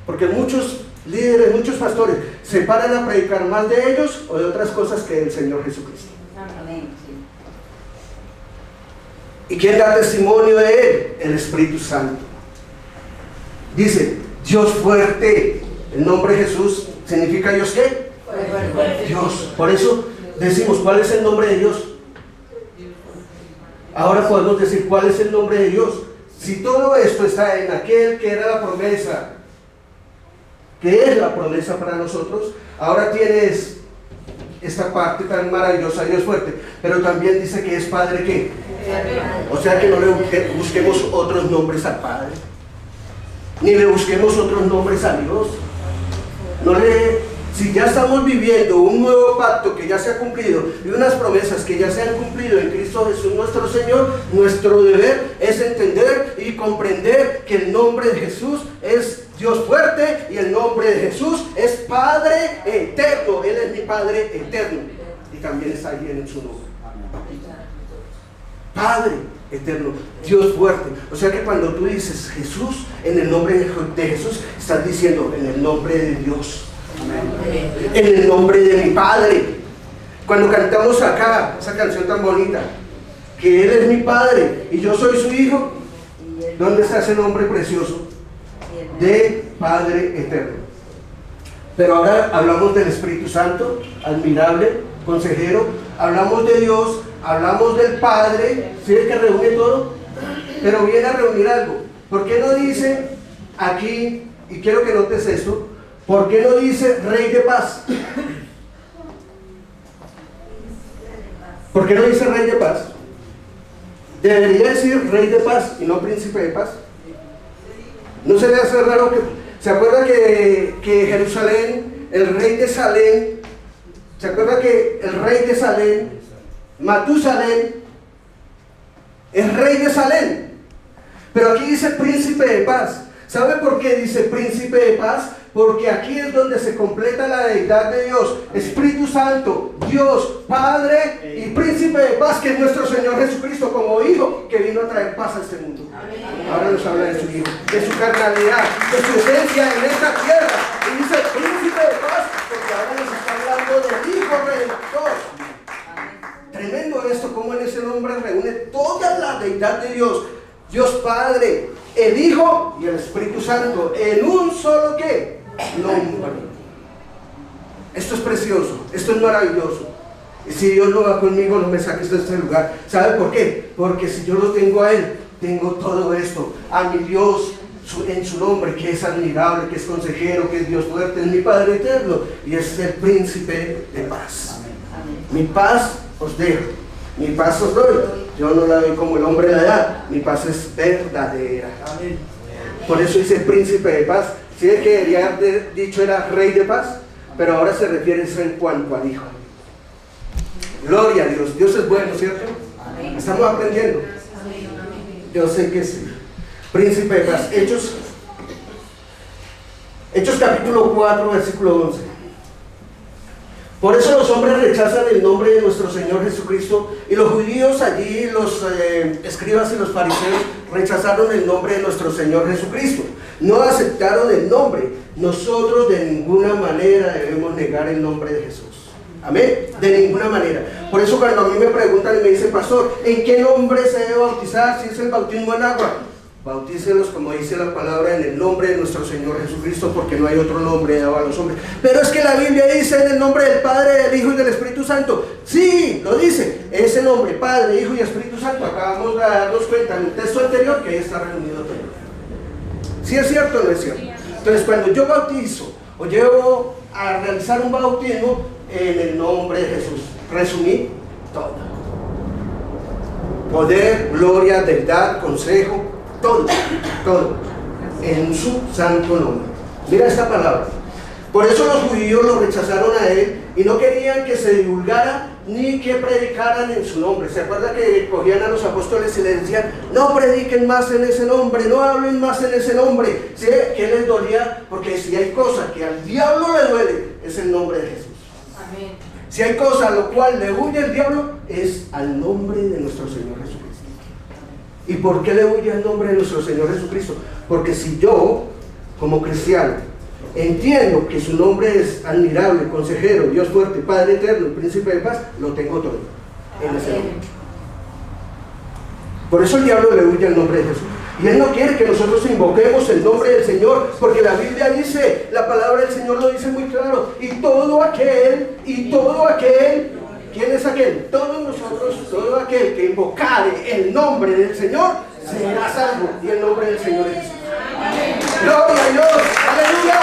S1: porque muchos líderes, muchos pastores se paran a predicar más de ellos o de otras cosas que del Señor Jesucristo. Amén. ¿Y quién da testimonio de él? El Espíritu Santo. Dice, Dios fuerte. El nombre de Jesús significa Dios ¿qué? Dios. Por eso decimos, ¿cuál es el nombre de Dios? Ahora podemos decir, ¿cuál es el nombre de Dios? Si todo esto está en aquel que era la promesa, que es la promesa para nosotros, ahora tienes esta parte tan maravillosa, Dios fuerte, pero también dice que es Padre ¿qué? O sea que no le busquemos otros nombres al Padre, ni le busquemos otros nombres a Dios. Si ya estamos viviendo un nuevo pacto que ya se ha cumplido y unas promesas que ya se han cumplido en Cristo Jesús nuestro Señor, nuestro deber es entender y comprender que el nombre de Jesús es Dios fuerte y el nombre de Jesús es Padre eterno. Él es mi Padre eterno y también está ahí en su nombre. Padre eterno, Dios fuerte. O sea que cuando tú dices Jesús, en el nombre de Jesús, estás diciendo en el nombre de Dios. Amén. En el nombre de mi Padre. Cuando cantamos acá esa canción tan bonita, que Él es mi Padre y yo soy su Hijo, ¿dónde está ese nombre precioso? De Padre eterno. Pero ahora hablamos del Espíritu Santo, admirable, consejero. Hablamos de Dios, hablamos del Padre, ¿sí? Que reúne todo, pero viene a reunir algo. ¿Por qué no dice aquí, y quiero que notes esto, ¿por qué no dice Rey de Paz? ¿Por qué no dice Rey de Paz? Debería decir Rey de Paz y no Príncipe de Paz. ¿No se le hace raro que... ¿Se acuerda que Jerusalén, el rey de Salem, se acuerda que el rey de Salem, Matusalén, es rey de Salem? Pero aquí dice Príncipe de Paz. ¿Sabe por qué dice Príncipe de Paz? Porque aquí es donde se completa la deidad de Dios, Espíritu Santo, Dios, Padre y Príncipe de Paz, que es nuestro Señor Jesucristo como Hijo, que vino a traer paz a este mundo. Ahora nos habla de su Hijo, de su carnalidad, de su esencia en esta tierra. Y dice Príncipe de Paz, porque ahora nos está hablando del Hijo Redentor. Tremendo esto, como en ese nombre reúne toda la deidad de Dios. Dios Padre, el Hijo y el Espíritu Santo, en un solo ¿qué? Nombre. Esto es precioso, esto es maravilloso. Y si Dios no va conmigo, no me saques de este lugar. ¿Sabe por qué? Porque si yo lo tengo a Él, tengo todo esto. A mi Dios en su nombre, que es admirable, que es consejero, que es Dios fuerte, es mi Padre eterno y es el Príncipe de Paz. Mi paz os dejo, mi paz os doy. Yo no la doy como el hombre la da, mi paz es verdadera. Por eso dice Príncipe de Paz. Si es que debería haber dicho era Rey de Paz, pero ahora se refiere eso en cuanto al Hijo. Gloria a Dios. Dios es bueno, ¿cierto? Estamos aprendiendo. Yo sé que sí. Príncipe de Paz. Hechos capítulo 4, versículo 11. Por eso los hombres rechazan el nombre de nuestro Señor Jesucristo, y los judíos allí, los escribas y los fariseos, rechazaron el nombre de nuestro Señor Jesucristo. No aceptaron el nombre. Nosotros de ninguna manera debemos negar el nombre de Jesús. Amén. De ninguna manera. Por eso cuando a mí me preguntan y me dicen, pastor, ¿en qué nombre se debe bautizar? Si es el bautismo en agua, bautícelos como dice la palabra, en el nombre de nuestro Señor Jesucristo, porque no hay otro nombre dado a los hombres. Pero es que la Biblia dice en el nombre del Padre, del Hijo y del Espíritu Santo. Sí, lo dice. Ese nombre, Padre, Hijo y Espíritu Santo, acabamos de darnos cuenta en el texto anterior que ahí está reunido todo. ¿Sí es cierto o no es cierto? Entonces cuando yo bautizo o llevo a realizar un bautismo, en el nombre de Jesús, resumí todo. Poder, gloria, deidad, consejo, todo, todo, en su santo nombre. Mira esta palabra. Por eso los judíos lo rechazaron a él y no querían que se divulgara ni que predicaran en su nombre. ¿Se acuerda que cogían a los apóstoles y les decían, no prediquen más en ese nombre, no hablen más en ese nombre? ¿Sí? ¿Qué les dolía? Porque si hay cosa que al diablo le duele, es el nombre de Jesús. Amén. Si hay cosa a lo cual le huye el diablo, es al nombre de nuestro Señor Jesucristo. ¿Y por qué le huye al nombre de nuestro Señor Jesucristo? Porque si yo, como cristiano, entiendo que su nombre es admirable, consejero, Dios fuerte, Padre eterno, Príncipe de Paz, lo tengo todo en ese nombre. Por eso el diablo le huye al nombre de Jesús. Y él no quiere que nosotros invoquemos el nombre del Señor, porque la Biblia dice, la palabra del Señor lo dice muy claro, y todo aquel, ¿quién es aquel? Todos nosotros, todo aquel que invocare el nombre del Señor, será salvo, y el nombre del Señor es Jesús. Gloria a Dios, aleluya.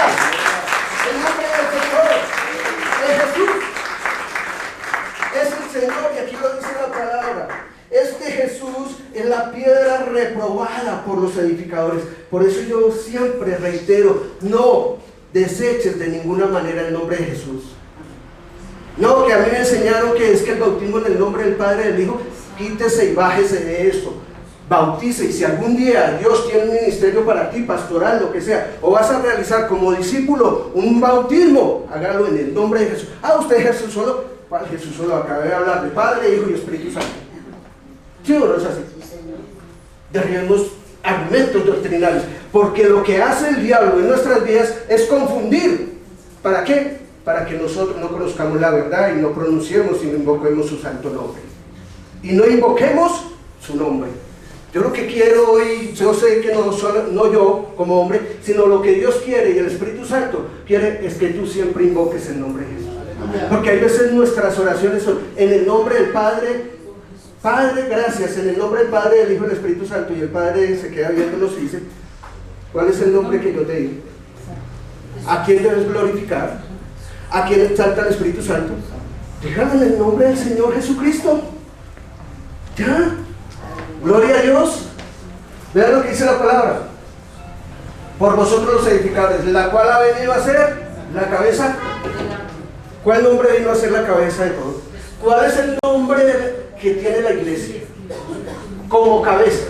S1: El nombre del Señor es Jesús. Es el Señor, y aquí lo dice la palabra. Este Jesús es la piedra reprobada por los edificadores. Por eso yo siempre reitero, no deseches de ninguna manera el nombre de Jesús. No, que a mí me enseñaron que es que el bautismo en el nombre del Padre y del Hijo, quítese y bájese de eso. Bautice, y si algún día Dios tiene un ministerio para ti, pastoral, lo que sea, o vas a realizar como discípulo un bautismo, hágalo en el nombre de Jesús. Usted es Jesús solo. ¿Cuál Jesús solo? Acabé de hablar de Padre, Hijo y Espíritu Santo. ¿Sí o no es así? Derribemos argumentos doctrinales, porque lo que hace el diablo en nuestras vidas es confundir. ¿Para qué? Para que nosotros no conozcamos la verdad y no pronunciemos y no invoquemos su santo nombre. Y no invoquemos su nombre. Yo lo que quiero hoy, yo sé que no yo como hombre, sino lo que Dios quiere y el Espíritu Santo quiere es que tú siempre invoques el nombre de Jesús. Porque hay veces nuestras oraciones son en el nombre del Padre, gracias, en el nombre del Padre, del Hijo y del Espíritu Santo, y el Padre se queda viéndonos y dice, ¿cuál es el nombre que yo te di? ¿A quién debes glorificar? ¿A quién exalta el Espíritu Santo? Déjalo en el nombre del Señor Jesucristo. Ya. Gloria a Dios. Vean lo que dice la palabra. Por vosotros los edificadores, la cual ha venido a ser la cabeza. ¿Cuál nombre vino a ser la cabeza de todo? ¿Cuál es el nombre que tiene la iglesia como cabeza?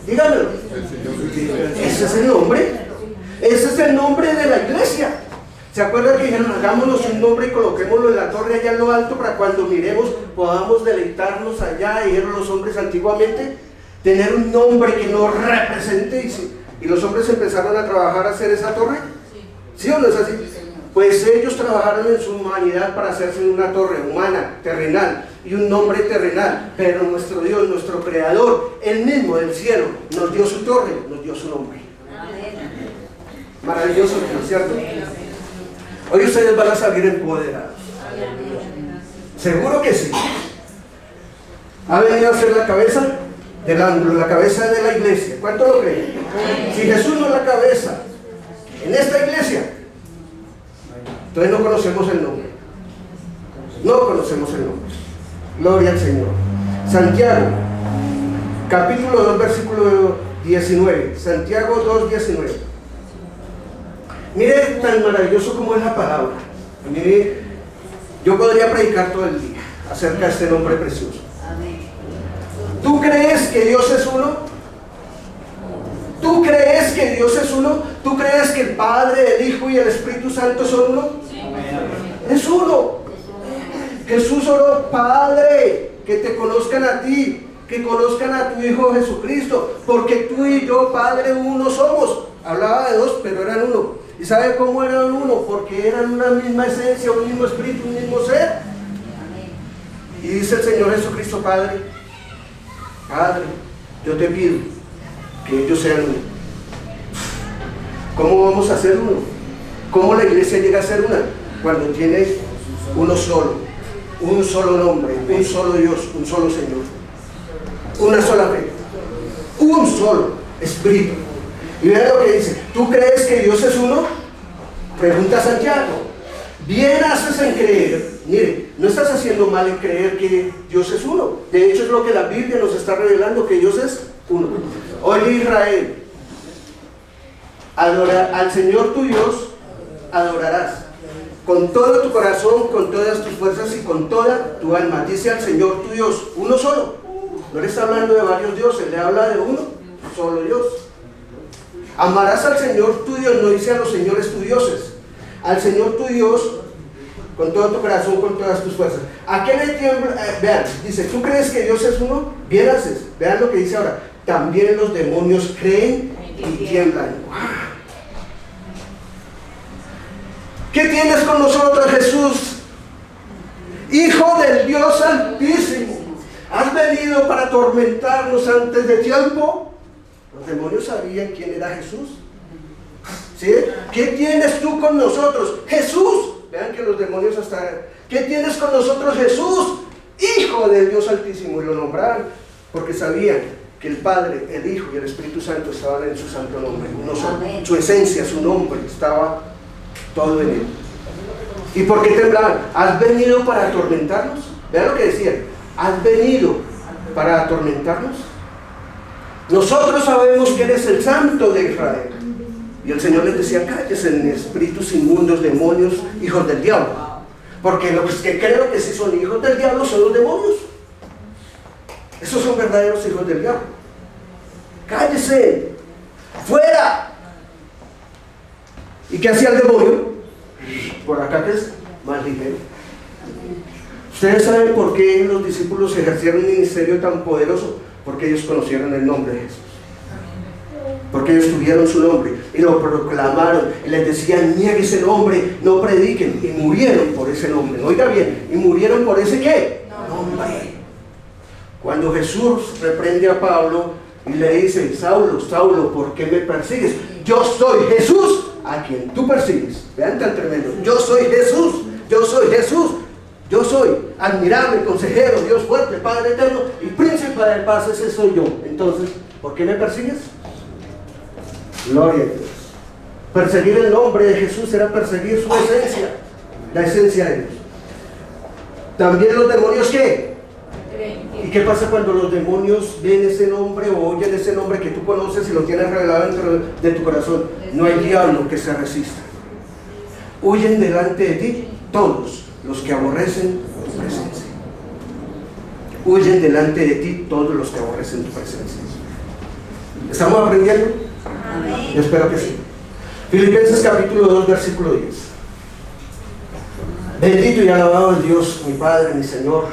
S1: Díganmelo. Ese es el nombre. Ese es el nombre de la iglesia. ¿Se acuerdan que dijeron, hagámonos un nombre y coloquémoslo en la torre allá en lo alto para cuando miremos podamos deleitarnos allá? Dijeron los hombres antiguamente, tener un nombre que nos represente. Y los hombres empezaron a trabajar a hacer esa torre. ¿Sí o no es así? Pues ellos trabajaron en su humanidad para hacerse una torre humana, terrenal, y un nombre terrenal. Pero nuestro Dios, nuestro Creador, Él mismo del cielo, nos dio su torre, nos dio su nombre. Maravilloso, ¿no es cierto? Hoy ustedes van a salir empoderados. Seguro que sí. Ha venido a ser la cabeza del ángulo, la cabeza de la iglesia. ¿Cuánto lo creen? Si Jesús no es la cabeza en esta iglesia, entonces no conocemos el nombre. No conocemos el nombre. Gloria al Señor. Santiago, capítulo 2, versículo 19. Santiago 2, 19. Mire tan maravilloso como es la palabra. Mire, yo podría predicar todo el día acerca de este nombre precioso. ¿Tú crees que Dios es uno? ¿Tú crees que Dios es uno? ¿Tú crees que el Padre, el Hijo y el Espíritu Santo son uno? Sí. Es uno. Jesús oró, Padre, que te conozcan a ti, que conozcan a tu Hijo Jesucristo, porque tú y yo, Padre, uno somos. Hablaba de dos, pero eran uno. ¿Y sabe cómo eran uno? Porque eran una misma esencia, un mismo espíritu, un mismo ser. Y dice el Señor Jesucristo, Padre, yo te pido que ellos sean uno. ¿Cómo vamos a ser uno? ¿Cómo la iglesia llega a ser una? Cuando tiene uno solo, un solo nombre, un solo Dios, un solo Señor, una sola fe, un solo espíritu. Y vean lo que dice, ¿tú crees que Dios es uno? Pregunta Santiago. Bien haces en creer. Mire, no estás haciendo mal en creer que Dios es uno. De hecho es lo que la Biblia nos está revelando, que Dios es uno. Oye Israel, al Señor tu Dios adorarás con todo tu corazón, con todas tus fuerzas y con toda tu alma. Dice al Señor tu Dios, uno solo. No le está hablando de varios dioses, le habla de uno solo Dios. Amarás al Señor tu Dios, no dice a los señores tu dioses. Al Señor tu Dios con todo tu corazón, con todas tus fuerzas. ¿A qué le tiembla? Vean, dice, ¿tú crees que Dios es uno? Bien haces. Vean lo que dice ahora. También los demonios creen y tiemblan. ¿Qué tienes con nosotros, Jesús? Hijo del Dios Altísimo. Has venido para atormentarnos antes de tiempo. Los demonios sabían quién era Jesús. ¿Sí? ¿Qué tienes tú con nosotros? Jesús. Vean que los demonios hasta... ¿Qué tienes con nosotros, Jesús? Hijo del Dios Altísimo. Y lo nombraron porque sabían que el Padre, el Hijo y el Espíritu Santo estaban en su santo nombre. Su esencia, su nombre, estaba todo en él. ¿Y por qué temblaban? ¿Has venido para atormentarnos? Vean lo que decían. ¿Has venido para atormentarnos? Nosotros sabemos que eres el Santo de Israel. Y el Señor les decía: cállense, espíritus inmundos, demonios, hijos del diablo. Porque los que creo que sí son hijos del diablo son los demonios. Esos son verdaderos hijos del diablo. Cállese, fuera. ¿Y qué hacía el demonio? Por acá, que es más ligero. Ustedes saben por qué los discípulos ejercieron un ministerio tan poderoso. Porque ellos conocieron el nombre de Jesús. Porque ellos tuvieron su nombre y lo proclamaron y les decían: niegue ese nombre, no prediquen. Y murieron por ese nombre. Oiga bien, y murieron por ese ¿qué? Nombre. Cuando Jesús reprende a Pablo y le dice: Saulo, Saulo, ¿por qué me persigues? Yo soy Jesús a quien tú persigues. Vean tan tremendo. Yo soy Jesús, yo soy Jesús. Yo soy admirable, consejero, Dios fuerte, Padre eterno y príncipe de paz. Ese soy yo. Entonces, ¿por qué me persigues? Gloria a Dios. Perseguir el nombre de Jesús era perseguir su esencia, la esencia de Dios. También los demonios, ¿qué? ¿Y qué pasa cuando los demonios ven ese nombre o oyen ese nombre que tú conoces y lo tienes revelado dentro de tu corazón? No hay diablo que se resista. Huyen delante de ti todos los que aborrecen tu presencia. Huyen delante de ti todos los que aborrecen tu presencia. ¿Estamos aprendiendo? Amén. Yo espero que sí. Filipenses capítulo 2, versículo 10. Bendito y alabado es Dios, mi Padre, mi Señor.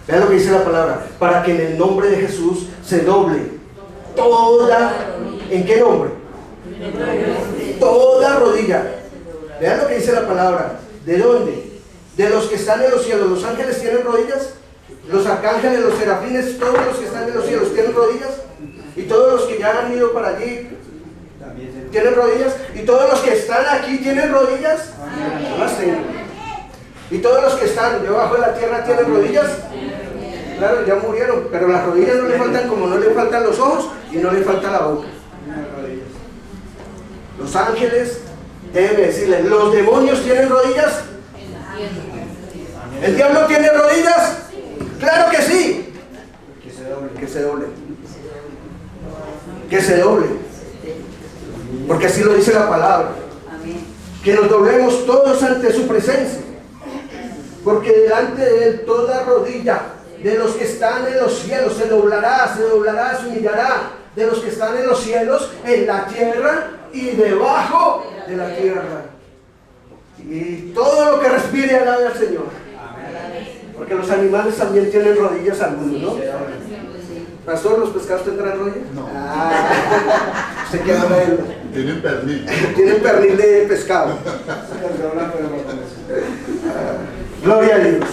S1: Vean lo que dice la palabra: para que en el nombre de Jesús se doble toda... ¿En qué nombre? Toda rodilla. Vean lo que dice la palabra. ¿De dónde? De los que están en los cielos. ¿Los ángeles tienen rodillas? Los arcángeles, los serafines, todos los que están en los cielos tienen rodillas. Y todos los que ya han ido para allí tienen rodillas. Y todos los que están aquí tienen rodillas. No las tengo. Y todos los que están debajo de la tierra tienen rodillas. Claro, ya murieron, pero las rodillas no le faltan, como no le faltan los ojos y no le falta la boca. Los ángeles deben decirle: ¿los demonios tienen rodillas? ¿El diablo tiene rodillas? ¡Claro que sí! Que se doble. Que se doble. Que se doble. Porque así lo dice la palabra. Que nos doblemos todos ante su presencia. Porque delante de él toda rodilla de los que están en los cielos se doblará, se humillará. De los que están en los cielos, en la tierra y debajo de la tierra. Y todo lo que respire alabe al Señor. Porque los animales también tienen rodillas algunos, ¿no? ¿Pastor, los pescados tendrán rodillas?
S2: No.
S1: Se queda él.
S2: Tienen pernil.
S1: Tienen pernil de pescado. Gloria a Dios.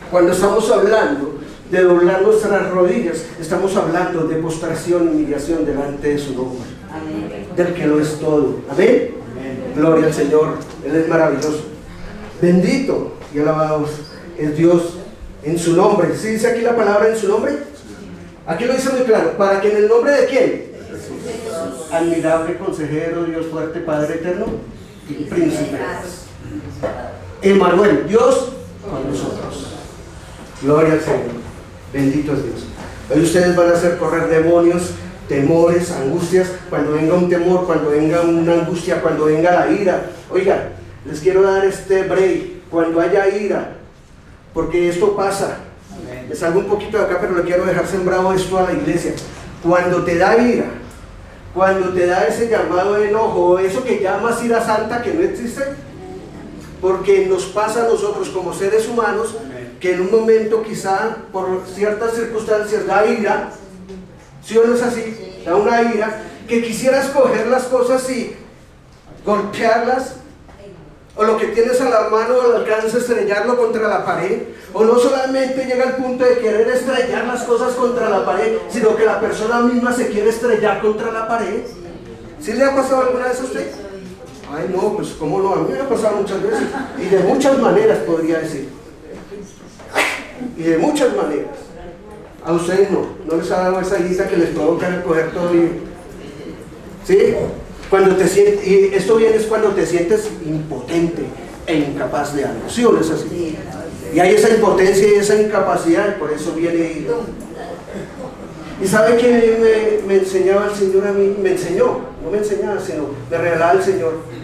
S1: Cuando estamos hablando de doblar nuestras rodillas, estamos hablando de postración y humillación delante de su nombre. Amén. Del que lo es todo. Amén. Amén. Gloria al Señor. Él es maravilloso. Bendito y alabado es Dios en su nombre. ¿Sí dice aquí la palabra en su nombre? Aquí lo dice muy claro. ¿Para que en el nombre de quién? Jesús. Admirable consejero, Dios fuerte, Padre eterno y príncipe. Emmanuel, Dios con nosotros. Gloria al Señor. Bendito es Dios. Hoy ustedes van a hacer correr demonios, temores, angustias. Cuando venga un temor, cuando venga una angustia, cuando venga la ira. Oiga, les quiero dar este break. Cuando haya ira, porque esto pasa. Me salgo un poquito de acá, pero le quiero dejar sembrado esto a la iglesia. Cuando te da ira, cuando te da ese llamado de enojo, eso que llamas ira santa, que no existe, porque nos pasa a nosotros como seres humanos, que en un momento quizá por ciertas circunstancias da ira, ¿sí o no es así? Da una ira, que quisieras coger las cosas y golpearlas, o lo que tienes a la mano al alcance estrellarlo contra la pared, o no solamente llega al punto de querer estrellar las cosas contra la pared, sino que la persona misma se quiere estrellar contra la pared. ¿Sí le ha pasado alguna vez a usted? Ay no, pues cómo no, a mí me ha pasado muchas veces, y de muchas maneras podría decir, y de muchas maneras. A ustedes no les ha dado esa lista que les provoca coger todo bien, ¿sí? Cuando te sientes, y esto viene es cuando te sientes impotente e incapaz de algo, ¿sí o no es así? Y hay esa impotencia y esa incapacidad, y por eso viene. ¿Y sabe qué me enseñaba el Señor a mí? Me enseñó, no me enseñaba, sino me regalaba el Señor.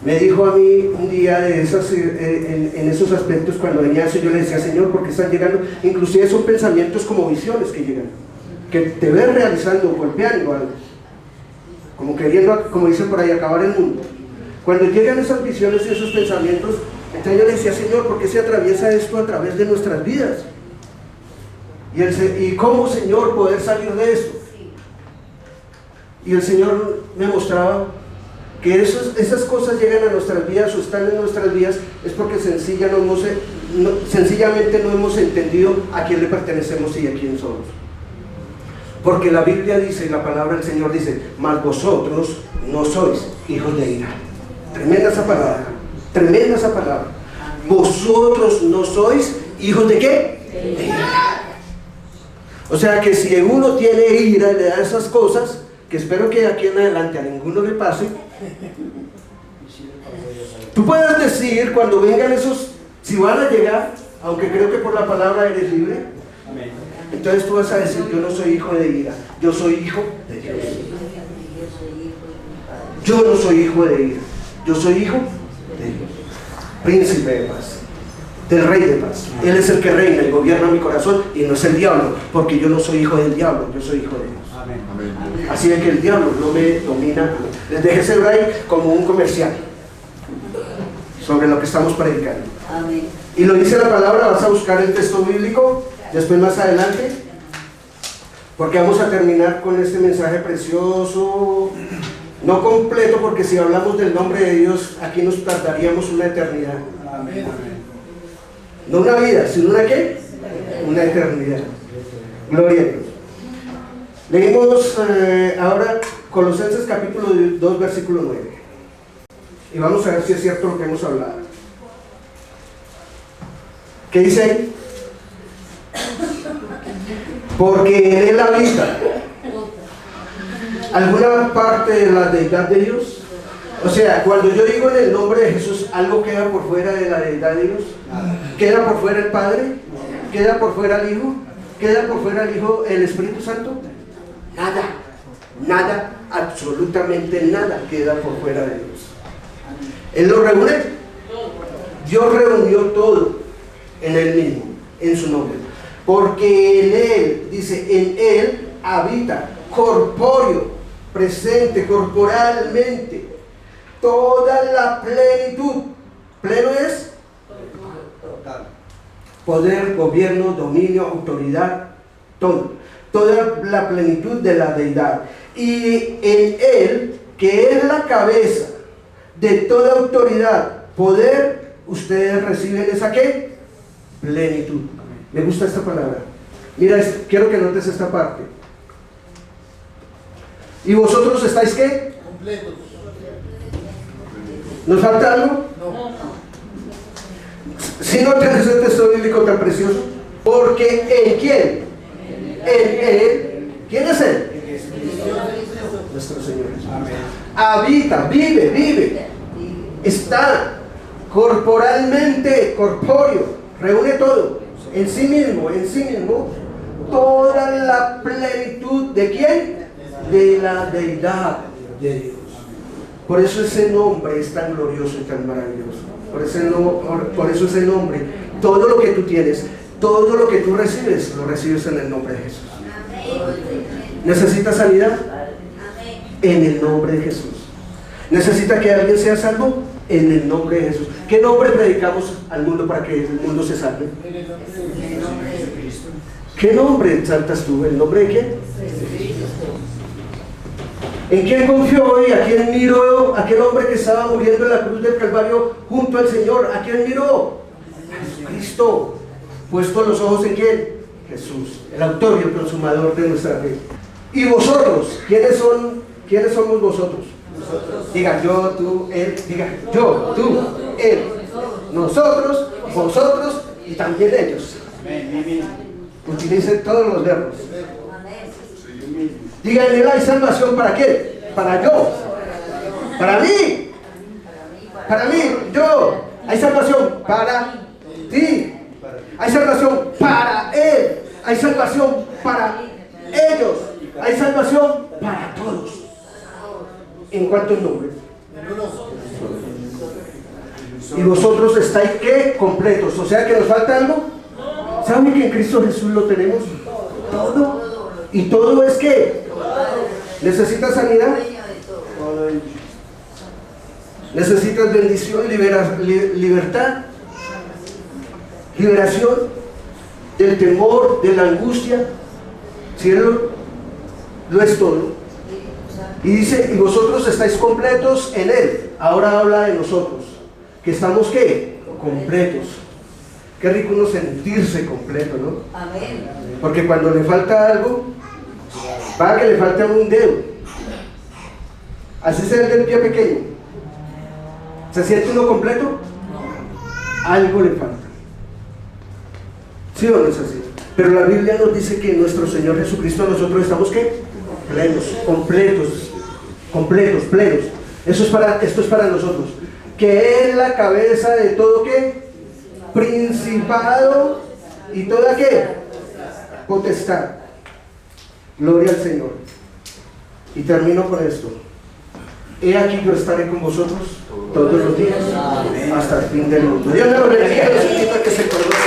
S1: Me dijo a mí un día de esas, en esos aspectos, cuando venía eso, yo le decía, Señor, ¿por qué están llegando? Inclusive son pensamientos como visiones que llegan, que te ven realizando, golpeando algo, como queriendo, como dicen por ahí, acabar el mundo. Cuando llegan esas visiones y esos pensamientos, entonces yo le decía, Señor, ¿por qué se atraviesa esto a través de nuestras vidas? ¿Y cómo, Señor, poder salir de esto? Y el Señor me mostraba que esas cosas llegan a nuestras vidas o están en nuestras vidas, es porque sencillamente no hemos entendido a quién le pertenecemos y a quién somos. Porque la Biblia dice, la palabra del Señor dice, mas vosotros no sois hijos de ira. Tremenda esa palabra, tremenda esa palabra. Vosotros no sois hijos de ¿qué? De ira. O sea que si uno tiene ira y le da esas cosas, que espero que de aquí en adelante a ninguno le pase, tú puedes decir cuando vengan esos, si van a llegar, aunque creo que por la palabra eres libre, entonces tú vas a decir, yo no soy hijo de ira, yo soy hijo de Dios. Yo no soy hijo de ira, yo soy hijo de Dios, príncipe de paz, del rey de paz. Él es el que reina y gobierna mi corazón, y no es el diablo, porque yo no soy hijo del diablo, yo soy hijo de Dios. Así es que el diablo no me domina. Les dejé ese ahí como un comercial sobre lo que estamos predicando. Y lo dice la palabra. Vas a buscar el texto bíblico después más adelante, porque vamos a terminar con este mensaje precioso, no completo, porque si hablamos del nombre de Dios aquí nos tardaríamos una eternidad. No una vida, sino una ¿qué? Una eternidad. Gloria a Dios. Leímos ahora Colosenses capítulo 2 versículo 9, y vamos a ver si es cierto lo que hemos hablado. ¿Qué dice ahí? Porque en él habita alguna parte de la deidad de Dios. O sea, cuando yo digo en el nombre de Jesús, ¿algo queda por fuera de la deidad de Dios? ¿Queda por fuera el Padre? ¿Queda por fuera el Hijo? ¿Queda por fuera el Hijo, el Espíritu Santo? Nada, nada, absolutamente nada queda por fuera de Dios. Él lo reúne. Dios reunió todo en Él mismo, en su nombre. Porque en Él, dice, en Él habita corpóreo, presente, corporalmente, toda la plenitud. Pleno es poder, gobierno, dominio, autoridad, todo. Toda la plenitud de la deidad. Y en Él, que es la cabeza de toda autoridad, poder, ustedes reciben esa ¿qué? Plenitud. Me gusta esta palabra. Mira, quiero que notes esta parte. ¿Y vosotros estáis qué?
S2: Completos.
S1: ¿Nos falta algo?
S2: No.
S1: Si no tienes este texto bíblico tan precioso, porque ¿en quién? En Él. ¿Quién es Él? Nuestro Señor Jesús. Habita, vive, está corporalmente, corpóreo, reúne todo en sí mismo, toda la plenitud ¿de quién? De la deidad de Dios. Por eso ese nombre es tan glorioso y tan maravilloso. Por eso ese nombre, todo lo que tú tienes, todo lo que tú recibes, lo recibes en el nombre de Jesús. ¿Necesitas sanidad? En el nombre de Jesús. ¿Necesita que alguien sea salvo? En el nombre de Jesús. ¿Qué nombre predicamos al mundo para que el mundo se salve? ¿Qué nombre exaltas tú? ¿El nombre de quién? ¿En quién confió y a quién miró aquel hombre que estaba muriendo en la cruz del Calvario junto al Señor? ¿A quién miró? A Jesucristo. Puesto los ojos en quién? Jesús, el autor y el consumador de nuestra fe. ¿Y vosotros? ¿Quiénes somos vosotros? Nosotros. Diga yo, tú, él. Diga yo, tú, él. Nosotros, vosotros y también ellos. Utilicen todos los verbos. Diga, en él hay salvación. ¿Para qué? Para yo. Para mí. Para mí, yo. Hay salvación para ti. Hay salvación para él. Hay salvación para ellos. Hay salvación para todos. ¿En cuántos nombres? Y vosotros estáis ¿qué? Completos. O sea que nos falta algo. ¿Saben que en Cristo Jesús lo tenemos? Todo. ¿Y todo es qué? ¿Necesitas sanidad? ¿Necesitas bendición, libertad? Liberación del temor, de la angustia. Si Él lo es todo. Y dice, y vosotros estáis completos en Él. Ahora habla de nosotros, que estamos ¿qué? Completos. Qué rico uno sentirse completo, ¿no? Amén. Porque cuando le falta algo, va a que le falte a un dedo. Así sea el del pie pequeño. ¿Se siente uno completo? Algo le falta. ¿Sí o no es así? Pero la Biblia nos dice que nuestro Señor Jesucristo, nosotros estamos ¿qué? Plenos, completos, plenos. Esto es para nosotros. Que es la cabeza de todo ¿qué? Principado y toda ¿qué? Potestad. Gloria al Señor. Y termino con esto. He aquí yo estaré con vosotros todos los días hasta el fin del mundo. Dios me lo bendiga. Los invito a que se coloquen.